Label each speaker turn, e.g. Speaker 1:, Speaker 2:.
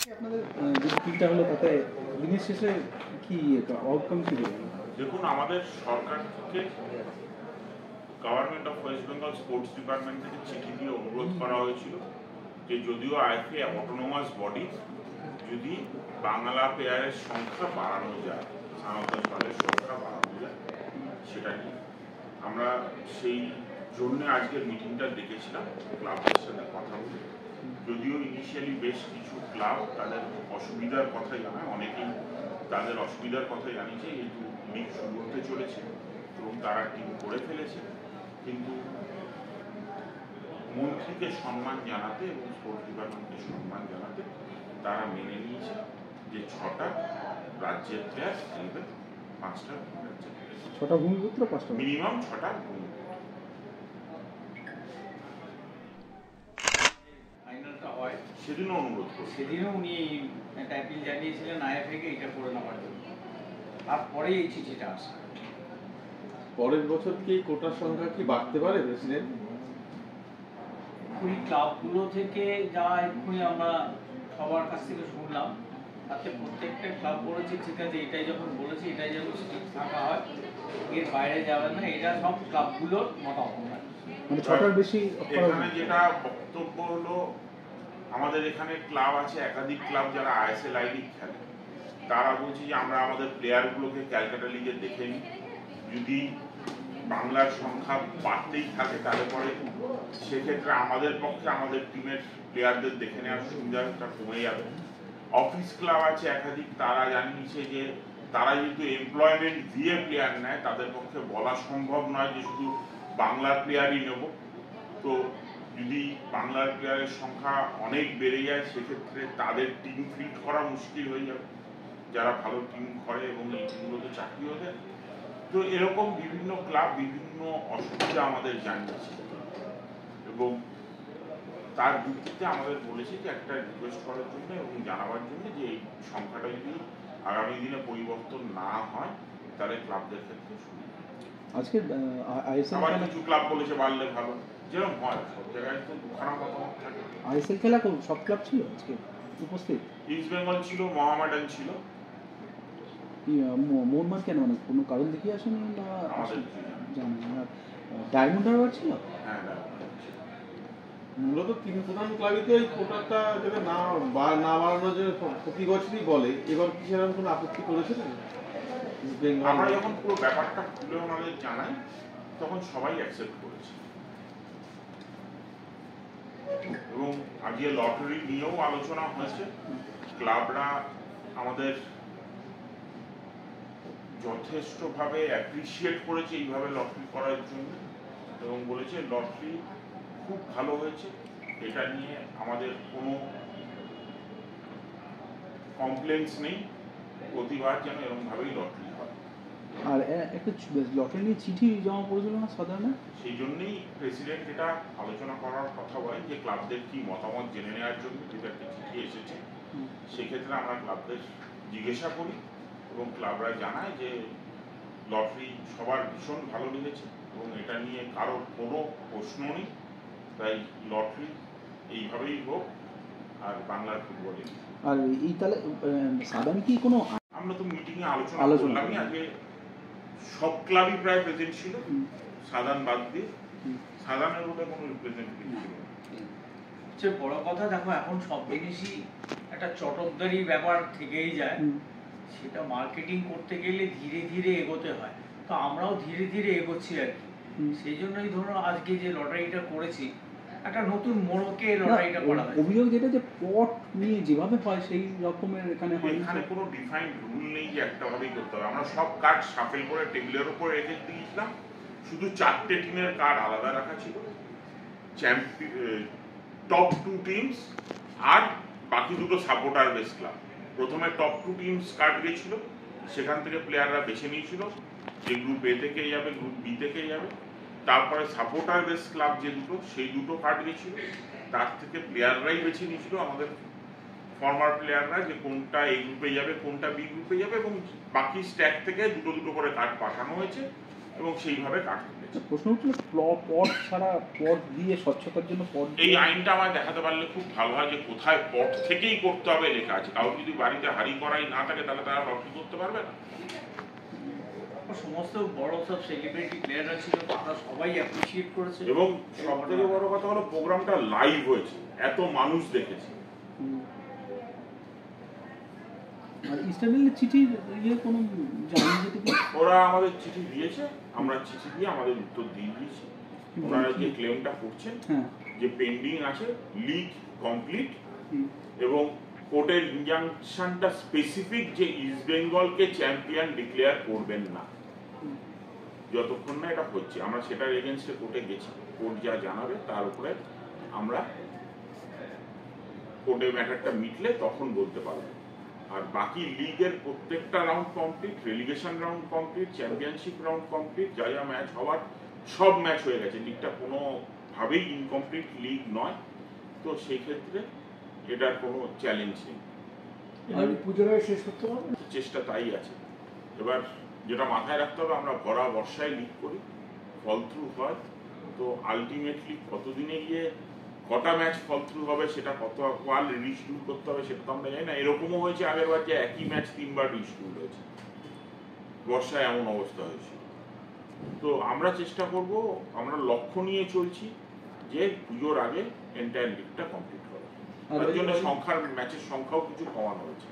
Speaker 1: আপনাদের যে মিটিংটা হলো তাতে দিনের শেষে কি আউটকাম কি বেরোলো?
Speaker 2: দেখুন, আমাদের সরকার থেকে government of West Bengal sports department থেকে চিঠি দিয়ে অনুরোধ করা হয়েছিল যে যদিও আইএফএ অটোনোমাস বডি, যদি বাংলা প্লেয়ারের সংখ্যা বাড়ানো যায়, স্থানান্তর দলের সংখ্যা বাড়ানো যায়, সেটা নিয়ে আমরা সেই জন্য আজকের মিটিংটা ডেকেছিলাম ক্লাবদের সাথে কথা বলে। যদিও ইনিশিয়ালি বেশ কিছু ক্লাব তাদের অসুবিধার কথা জানায়, অনেকেই তাদের অসুবিধার কথা জানিয়েছে, যেহেতু লিগ শুরু হতে চলেছে এবং তারা টিম করে ফেলেছে, কিন্তু মন্ত্রীকে সম্মান জানাতে এবং স্পোর্টস ডিপার্টমেন্টকে সম্মান জানাতে তারা মেনে নিয়েছে যে 6টা রাজ্যের প্লেয়ার খেলবে, 5টা রাজ্যের প্লেয়ার,
Speaker 1: 6টা ভূমিপুত্র, 5টা
Speaker 2: মিনিমাম 6টা ভূমিপুত্র। সেদিনও অনুরোধ করি,
Speaker 3: সেদিনও উনি একটা অ্যাপিল জানিয়েছিলেন আইএফএকে এটা করে নেওয়ার জন্য, তারপরে এই চিঠিটা আসে।
Speaker 4: পরের বছর কি কোটার সংখ্যা কি বাড়তে পারে প্রেসিডেন্ট?
Speaker 3: ওই ক্লাবগুলো থেকে যা এক্ষুনি আমরা সবার কাছ থেকে শুনলাম, তাতে প্রত্যেকটা ক্লাব বলেছে ঠিক আছে, এটাই যখন বলেছে এটাই যেন ঠিক থাকা হয়, এর বাইরে যাবে না, এটা সব ক্লাবগুলোর মতামত।
Speaker 1: মানে 6টার বেশি।
Speaker 2: এখানে যেটা বক্তব্য হলো, আমাদের এখানে ক্লাব আছে, একাধিক ক্লাব যারা আইএসএল আই লিগ খেলে, তারা বলছে যে আমরা আমাদের প্লেয়ারগুলোকে ক্যালকাটা লিগে দেখে নিই, যদি বাংলার সংখ্যা বাড়তেই থাকে তাহলে পরে সেক্ষেত্রে আমাদের পক্ষে আমাদের টিমের প্লেয়ারদের দেখে নেওয়ার সুবিধাটা কমে যাবে। অফিস ক্লাব আছে একাধিক, তারা জানিয়েছে যে তারা যেহেতু এমপ্লয়মেন্ট দিয়ে প্লেয়ার নেয়, তাদের পক্ষে বলা সম্ভব নয় যে শুধু বাংলার প্লেয়ারই নেব। তো যদি বাংলার প্লেয়ারের সংখ্যা অনেক বেড়ে যায়, সেক্ষেত্রে তাদের টিম ফিট করা মুশকিল হয়ে যাবে, যারা ভালো টিম করে এবং এই টিমগুলোতে চাকরিও দেয়। তো এরকম বিভিন্ন ক্লাব বিভিন্ন অসুবিধা আমাদের জানিয়েছে এবং তার ভিত্তিতে আমাদের বলেছে যে একটা রিকোয়েস্ট করার জন্য এবং জানাবার জন্য যে এই সংখ্যাটা যদি আগামী দিনে পরিবর্তন না হয় তাহলে ক্লাবদের ক্ষেত্রে সুবিধা।
Speaker 1: আজকে
Speaker 2: আবার কিছু ক্লাব বলেছে বাড়লে ভালো, যেরকম হয় সব জায়গায় তো দুখানা মতামত থাকে।
Speaker 1: আইএসএল খেলা সব ক্লাব ছিল আজকে উপস্থিত?
Speaker 2: ইস্ট বেঙ্গল ছিল, মোহামেডান ছিল।
Speaker 1: মোহনবাগান কেন, মানে কোনো কারণ দেখিয়ে আসেনি না?
Speaker 2: আমাদের
Speaker 1: জানেন না। ডায়মন্ড হারবার ছিল?
Speaker 2: হ্যাঁ,
Speaker 4: মূলত তিন প্রধান ক্লাবই তো এই কোটাটা যাতে না বাড়ানোর জন্য প্রতি বছরই বলে, এবার কি সেরকম কোনো আপত্তি করেছিলেন?
Speaker 2: আমরা যখন পুরো ব্যাপারটা খুলে আমাদের জানাই তখন সবাই অ্যাকসেপ্ট করেছে এবং আজকে লটারি নিয়েও আলোচনা হয়েছে। ক্লাবরা আমাদের যথেষ্টভাবে অ্যাপ্রিসিয়েট করেছে এইভাবে লটারি করার জন্য এবং বলেছে লটারি খুব ভালো হয়েছে, এটা নিয়ে আমাদের কোনো কমপ্লেন্টস নেই, প্রতিবার যেন এরকমভাবেই লটারি হয়।
Speaker 1: আর একটা লটারি নিয়ে চিঠি জমা পড়েছিল না সাধারণত,
Speaker 2: সেই জন্যই প্রেসিডেন্ট এটা আলোচনা করার কথা বলেন যে ক্লাবদের কি মতামত জেনে নেওয়ার জন্য যেটা একটা চিঠি এসেছে, সেক্ষেত্রে আমরা ক্লাবদের জিজ্ঞাসা করি এবং ক্লাবরা জানায় যে লটারি সবার ভীষণ ভালো লেগেছে এবং এটা নিয়ে কারোর কোনো প্রশ্ন নেই, তাই লটারি এইভাবেই হোক আর বাংলার ফুটবলে।
Speaker 1: আর এই তাহলে সাধারণ কি কোনো,
Speaker 2: আমরা তো মিটিংয়ে আলোচনা করলামই, আগে সব ক্লাবই প্রায় প্রেজেন্ট ছিল সাধারণ বাদ দিয়ে, সাধারণের ওটা কোনো রিপ্রেজেন্টেটিভ ছিল না।
Speaker 3: সবচেয়ে বড় কথা দেখো, এখন সব জিনিসই একটা চটকদারি ব্যাপার থেকেই যায়, সেটা মার্কেটিং করতে গেলে ধীরে ধীরে এগোতে হয়, তো আমরাও ধীরে ধীরে এগোচ্ছি আর কি। সেই জন্যই ধরো আজকে যে লটারিটা করেছি, একটা নতুন মোড়কে লটারিটা করা হয়।
Speaker 1: অভিযোগ যেটা যে পট নিয়ে যেভাবে হয় সেই রকমের এখানে হয়,
Speaker 2: এখানে কোনো ডিফাইন্ড রুল নেই যে একটা ভাবেই করতে হবে। আমরা সব কার্ড শাফেল করে টেবিলের উপর রেখে দিয়েছিলাম, শুধু 4টে টিমের কার্ড আলাদা রাখা ছিল, টপ 2 টিমস আর বাকি দুটো সাপোর্টার বেস ক্লাব। প্রথমে টপ 2 টিমস কার্ড গেছিল, সেখান থেকে প্লেয়াররা বেছে নিয়েছিল যে গ্রুপ এ থেকে যাবে, গ্রুপ বি থেকে যাবে। তারপরে সাপোর্টার বেস ক্লাব যে দুটো, সেই দুটো কার্ড গেছিল, তার থেকে প্লেয়াররাই বেছে নিয়েছিল আমাদের ফর্মার প্লেয়াররা যে কোনটা এই গ্রুপে যাবে, কোনটা বি গ্রুপে যাবে, এবং বাকি স্ট্যাক থেকে দুটো দুটো করে কার্ড পাঠানো হয়েছে এবং সেইভাবে কার্ড
Speaker 1: প্রশ্ন উঠছিল পট ছাড়া পট দিয়ে স্বচ্ছতার জন্য পট
Speaker 2: এই আইনটা আমায় দেখাতে পারলে খুব ভালো হয় যে কোথায় পট থেকেই করতে হবে লেখা আছে। কারণ যদি বাড়িতে হাঁড়ি করাই না থাকে তাহলে তারা রকি করতে পারবে না।
Speaker 3: সমস্ত বড় সব সেলিব্রিটি প্লেয়াররা ছিল, তারা সবাই অ্যাপ্রিসিয়েট করেছে।
Speaker 2: এবং সব থেকে বড় কথা হলো প্রোগ্রামটা লাইভ হয়েছে, এত মানুষ দেখেছে।
Speaker 1: আর ইস্টার্নের চিঠির ইয়ে কোনো জানা যেতে পারে?
Speaker 2: ওরা আমাদের চিঠি দিয়েছে, আমরা চিঠি দিয়ে আমাদের উত্তর দিয়ে দিয়েছি। ওনারা যে ক্লেমটা করছেন যে পেন্ডিং আছে লিগ কমপ্লিট এবং কোর্টের ইনজাংশনটা স্পেসিফিক যে ইস্ট বেঙ্গলকে চ্যাম্পিয়ন ডিক্লেয়ার করবেন না যতক্ষণ না এটা হচ্ছে। আমরা সেটার এগেনস্টে কোর্টে গেছি, কোর্ট যা জানাবে তার উপরে আমরা কোর্টে ম্যাটারটা মিটলে তখন বলতে পারবো। আর বাকি লিগের প্রত্যেকটা round complete, relegation round complete, championship round complete, যা যা ম্যাচ হওয়ার সব ম্যাচ হয়ে গেছে। লিগটা কোনোভাবেই ইনকমপ্লিট লিগ নয়, তো সেই ক্ষেত্রে এটার কোনো চ্যালেঞ্জ নেই।
Speaker 5: পুজোর শেষ করতে পারবে,
Speaker 2: চেষ্টা তাই আছে। এবার যেটা মাথায় রাখতে হবে, আমরা ভরা বর্ষায় লিগ করি, ফল থ্রু হয়, তো আলটিমেটলি কতদিনে গিয়ে কটা ম্যাচ ফল থ্রু হবে, সেটা কত ওয়াল রিশিডিউল করতে হবে সেটা তো আমরা জানি না। এরকমও হয়েছে আগের বার যে একই ম্যাচ 3 বার রিশিডিউল হয়েছে, বর্ষায় এমন অবস্থা হয়েছে। তো আমরা চেষ্টা করব, আমরা লক্ষ্য নিয়ে চলছি যে পুজোর আগে এন্টায়ার লিগটা কমপ্লিট করা। তার জন্য ম্যাচের সংখ্যাও কিছু কমানো হয়েছে।